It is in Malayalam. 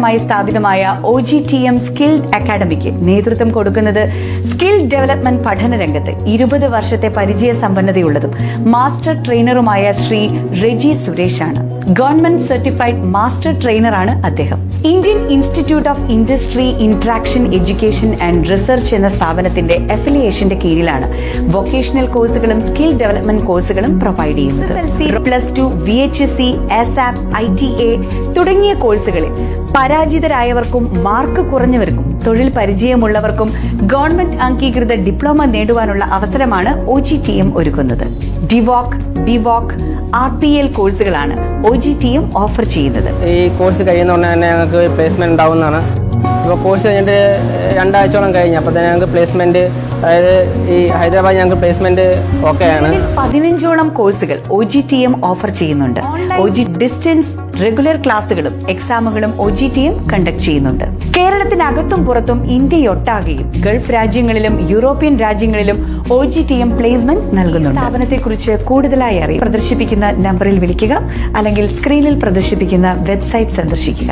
അടിസ്ഥാനമായി സ്ഥാപിതമായ OGTM സ്കിൽഡ് അക്കാദമിക്ക് നേതൃത്വം കൊടുക്കുന്നത് സ്കിൽ ഡെവലപ്മെന്റ് പഠന രംഗത്ത് 20 വർഷത്തെ പരിചയ സമ്പന്നതയുള്ളതും മാസ്റ്റർ ട്രെയിനറുമായ ശ്രീ റെജി സുരേഷാണ്. ഗവൺമെന്റ് സർട്ടിഫൈഡ് മാസ്റ്റർ ട്രെയിനറാണ് അദ്ദേഹം. Indian Institute of Industry Interaction Education and Research എന്ന സ്ഥാപനത്തിന്റെ അഫിലിയേഷന്റെ കീഴിലാണ് വൊക്കേഷണൽ കോഴ്സുകളും സ്കിൽ ഡെവലപ്മെന്റ് കോഴ്സുകളും പ്രൊവൈഡ് ചെയ്യുന്നത്. +2, VHSC, ASAP, ITA തുടങ്ങിയ കോഴ്സുകളിൽ പരാജിതരായവർക്കും മാർക്ക് കുറഞ്ഞവർക്കും തൊഴിൽ പരിചയമുള്ളവർക്കും ഗവൺമെന്റ് അംഗീകൃത ഡിപ്ലോമ നേടുവാനുള്ള അവസരമാണ് OGTM ഒരുക്കുന്നത്. DVOC, BVOC, RPL കോഴ്സുകളാണ് OGTM ഓഫർ ചെയ്യുന്നത്. ഈ കോഴ്സ് കഴിയുന്ന ഉടനെ തന്നെ ഞങ്ങൾക്ക് പ്ലേസ്മെന്റ് ഉണ്ടാവുന്നതാണ്. ഇപ്പോൾ കോഴ്സ് കഴിഞ്ഞിട്ട് 2 ആഴ്ചയോളം കഴിഞ്ഞു. അപ്പോൾ തന്നെ ഞങ്ങൾക്ക് പ്ലേസ്മെന്റ്, അതായത് ഈ ഹൈദരാബാദ് ഞങ്ങൾക്ക് പ്ലേസ്മെന്റ് ഓക്കെയാണ്. 15ഓളം കോഴ്സുകൾ OGTM ഓഫർ ചെയ്യുന്നുണ്ട്. ഡിസ്റ്റൻസ് റെഗുലർ ക്ലാസുകളും എക്സാമുകളും OGTM കണ്ടക്ട് ചെയ്യുന്നുണ്ട്. കേരളത്തിനകത്തും പുറത്തും ഇന്ത്യയൊട്ടാകെയും ഗൾഫ് രാജ്യങ്ങളിലും യൂറോപ്യൻ രാജ്യങ്ങളിലും OGTM പ്ലേസ്മെന്റ് നൽകുന്നുണ്ട്. സ്ഥാപനത്തെക്കുറിച്ച് കൂടുതലായി അറിയാൻ പ്രദർശിപ്പിക്കുന്ന നമ്പറിൽ വിളിക്കുക, അല്ലെങ്കിൽ സ്ക്രീനിൽ പ്രദർശിപ്പിക്കുന്ന വെബ്സൈറ്റ് സന്ദർശിക്കുക.